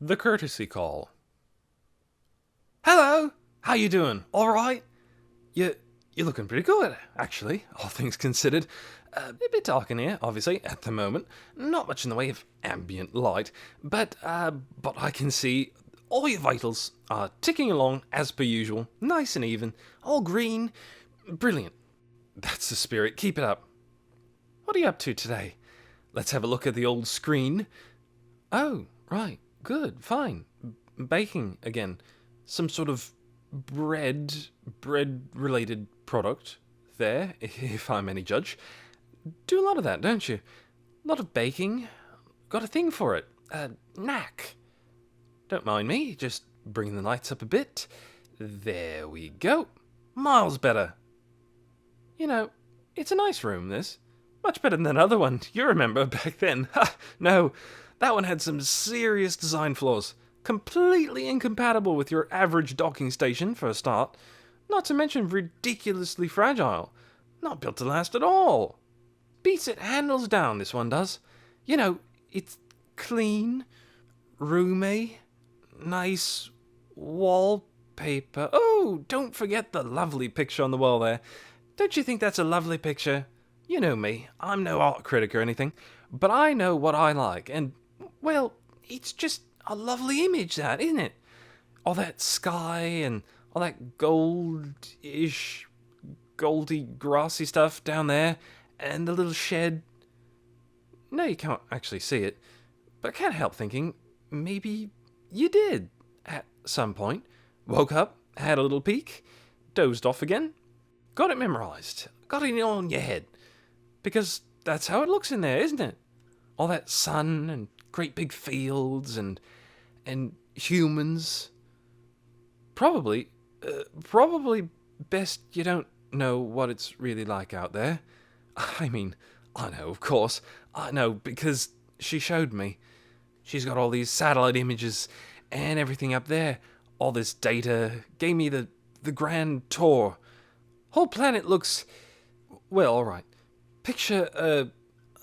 The courtesy call. Hello, how you doing? All right? You you're looking pretty good, actually, all things considered. A bit dark in here, obviously, at the moment. Not much in the way of ambient light, but I can see all your vitals are ticking along as per usual, nice and even, all green, brilliant. That's the spirit. Keep it up. What are you up to today? Let's have a look at the old screen. Oh, right. Good. Fine. Baking again. Some sort of bread related product there, if I'm any judge. Do a lot of that, don't you? A lot of baking. Got a thing for it. A knack. Don't mind me. Just bring the lights up a bit. There we go. Miles better. You know, it's a nice room, this. Much better than that other one you remember back then. Ha! No, that one had some serious design flaws. Completely incompatible with your average docking station, for a start. Not to mention ridiculously fragile. Not built to last at all. Beats it handles down, this one does. You know, it's clean, roomy, nice wallpaper. Oh, don't forget the lovely picture on the wall there. Don't you think that's a lovely picture? You know me, I'm no art critic or anything, but I know what I like, and, well, it's just a lovely image, that, isn't it? All that sky and all that goldish, goldy, grassy stuff down there, and the little shed. No, you can't actually see it, but I can't help thinking maybe you did at some point. Woke up, had a little peek, dozed off again, got it memorized, got it all in your head. Because that's how it looks in there, isn't it? All that sun and great big fields and humans. Probably best you don't know what it's really like out there. I mean, I know, of course. I know because she showed me. She's got all these satellite images and everything up there. All this data. Gave me the grand tour. Whole planet looks, well, alright. Picture a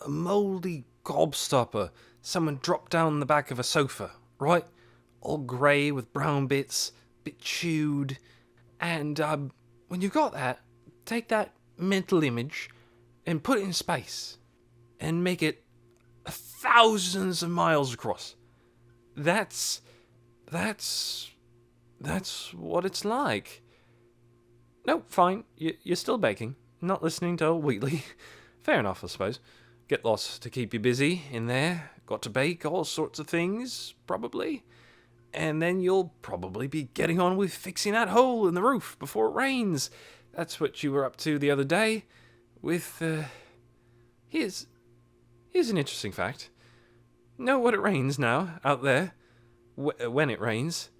mouldy gobstopper someone dropped down the back of a sofa, right? All grey with brown bits, bit chewed. And when you've got that, take that mental image and put it in space and make it thousands of miles across. That's what it's like. No, fine. You're still baking. Not listening to old Wheatley. Fair enough, I suppose. Get lots to keep you busy in there. Got to bake all sorts of things, probably. And then you'll probably be getting on with fixing that hole in the roof before it rains. That's what you were up to the other day. With, Here's an interesting fact. Know what it rains now, out there? When it rains?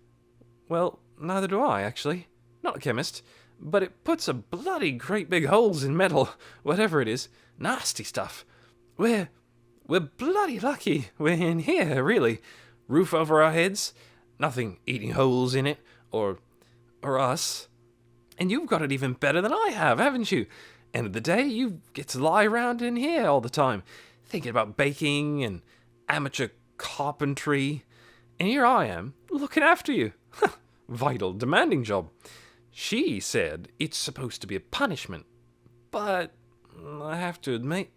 Well, neither do I, actually. Not a chemist. But it puts a bloody great big holes in metal, whatever it is. Nasty stuff. We're bloody lucky we're in here, really. Roof over our heads, nothing eating holes in it, or us. And you've got it even better than I have, haven't you? End of the day, you get to lie around in here all the time, thinking about baking and amateur carpentry. And here I am, looking after you. Vital, demanding job. She said it's supposed to be a punishment, but I have to admit,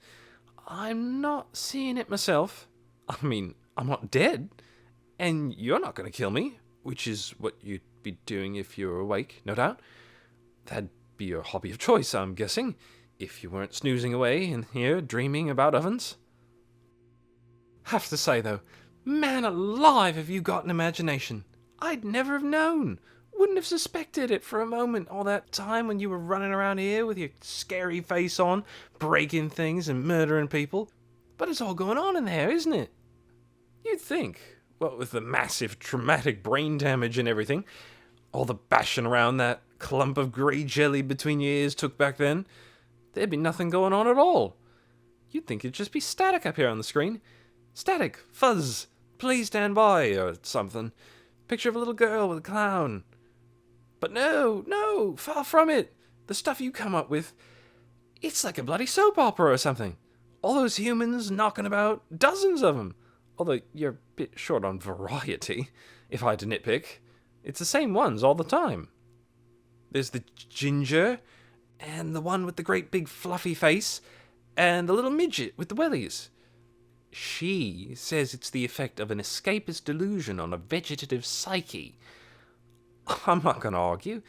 I'm not seeing it myself. I mean, I'm not dead, and you're not going to kill me, which is what you'd be doing if you were awake, no doubt. That'd be your hobby of choice, I'm guessing, if you weren't snoozing away in here dreaming about ovens. Have to say, though, man alive, have you got an imagination. I'd never have known. Wouldn't have suspected it for a moment all that time when you were running around here with your scary face on, breaking things and murdering people. But it's all going on in there, isn't it? You'd think, what with the massive traumatic brain damage and everything, all the bashing around that clump of grey jelly between your ears took back then, there'd be nothing going on at all. You'd think it'd just be static up here on the screen. Static, fuzz, please stand by, or something. Picture of a little girl with a clown. But no, far from it. The stuff you come up with, it's like a bloody soap opera or something. All those humans knocking about, dozens of them. Although you're a bit short on variety, if I had to nitpick. It's the same ones all the time. There's the ginger, and the one with the great big fluffy face, and the little midget with the wellies. She says it's the effect of an escapist delusion on a vegetative psyche. I'm not going to argue,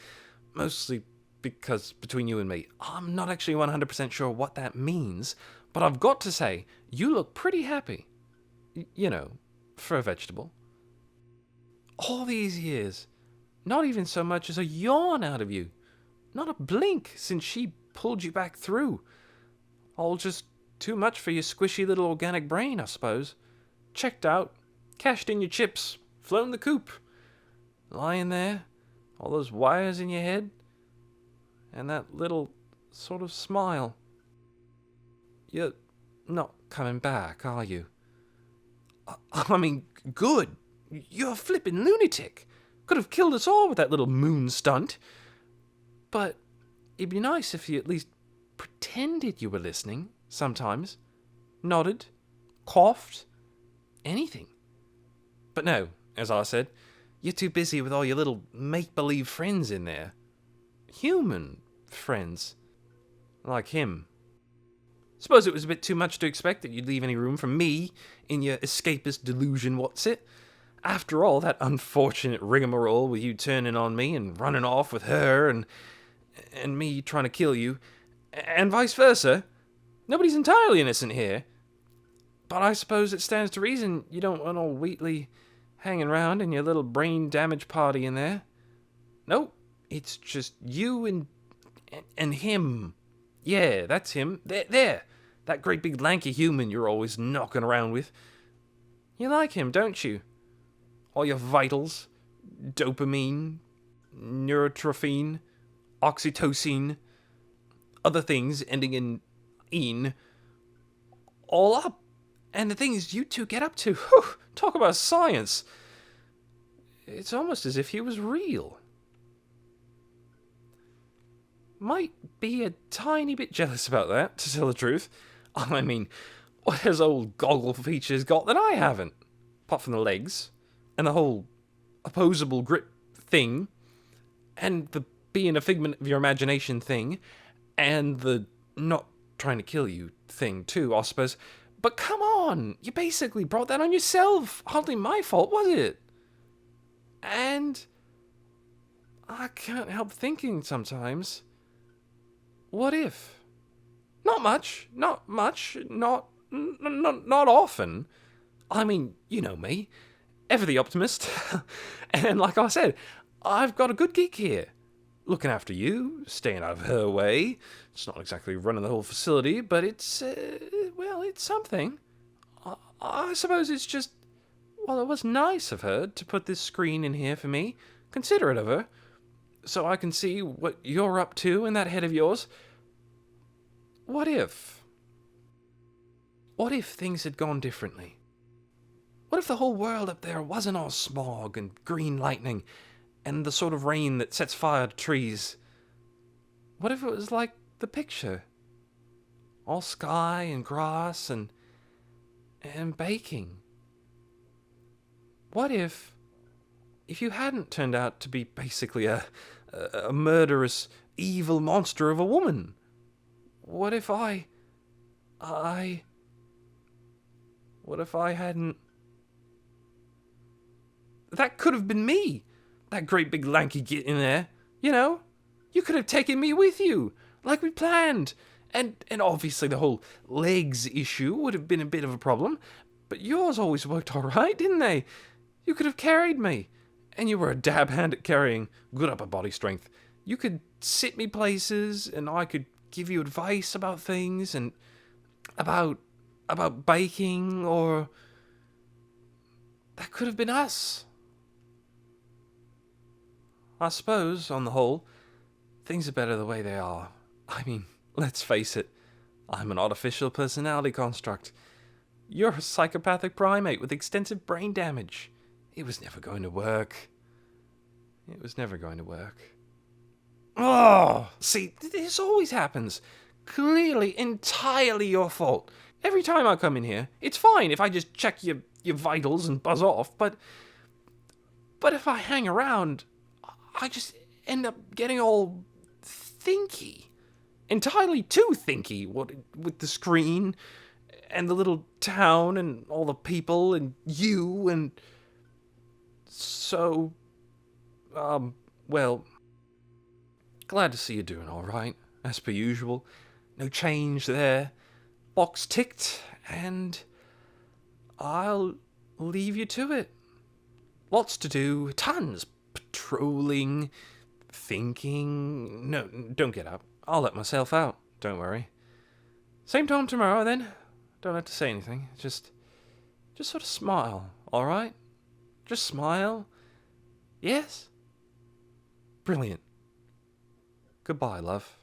mostly because between you and me, I'm not actually 100% sure what that means, but I've got to say, you look pretty happy. You know, for a vegetable. All these years, not even so much as a yawn out of you. Not a blink since she pulled you back through. All just too much for your squishy little organic brain, I suppose. Checked out, cashed in your chips, flown the coop. Lying there, all those wires in your head, and that little sort of smile. You're not coming back, are you? I mean, good. You're a flippin' lunatic. Could have killed us all with that little moon stunt. But it'd be nice if you at least pretended you were listening sometimes. Nodded, coughed, anything. But no, as I said, you're too busy with all your little make-believe friends in there. Human friends. Like him. Suppose it was a bit too much to expect that you'd leave any room for me in your escapist delusion, what's it? After all, that unfortunate rigmarole with you turning on me and running off with her and me trying to kill you, and vice versa. Nobody's entirely innocent here. But I suppose it stands to reason you don't want old Wheatley hanging around in your little brain damage party in there. Nope, it's just you and him. Yeah, that's him. There. That great big lanky human you're always knocking around with. You like him, don't you? All your vitals. Dopamine. Neurotrophine. Oxytocin. Other things ending in "ine." All up. And the things you two get up to. Whew, talk about science. It's almost as if he was real. Might be a tiny bit jealous about that, to tell the truth. I mean, what has old Goggle Features got that I haven't? Apart from the legs, and the whole opposable grip thing, and the being a figment of your imagination thing, and the not trying to kill you thing too, I suppose. But come on, you basically brought that on yourself. Hardly my fault, was it? And I can't help thinking sometimes, what if? Not much, not often. I mean, you know me, ever the optimist. And like I said, I've got a good gig here. Looking after you, staying out of her way. It's not exactly running the whole facility, but it's, well, it's something. I suppose it's just, well, it was nice of her to put this screen in here for me, considerate of her, so I can see what you're up to in that head of yours. What if things had gone differently? What if the whole world up there wasn't all smog and green lightning and the sort of rain that sets fire to trees? What if it was like the picture? All sky and grass and baking? What if you hadn't turned out to be basically a murderous, evil monster of a woman? What if I hadn't... That could have been me. That great big lanky git in there. You know? You could have taken me with you, like we planned. And obviously the whole legs issue would have been a bit of a problem, but yours always worked all right, didn't they? You could have carried me. And you were a dab hand at carrying. Good upper body strength. You could sit me places, and I could give you advice about things, and about baking, or... That could have been us. I suppose, on the whole, things are better the way they are. I mean, let's face it, I'm an artificial personality construct. You're a psychopathic primate with extensive brain damage. It was never going to work. It was never going to work. Oh, see, this always happens. Clearly, entirely your fault. Every time I come in here, it's fine if I just check your vitals and buzz off, but if I hang around, I just end up getting all thinky. Entirely too thinky, with the screen, and the little town, and all the people, and you, and... So... well... Glad to see you doing alright, as per usual. No change there. Box ticked, and... I'll leave you to it. Lots to do, tons. Patrolling, thinking... No, don't get up. I'll let myself out, don't worry. Same time tomorrow, then. Don't have to say anything. Just sort of smile, alright? Just smile. Yes? Brilliant. Goodbye, love.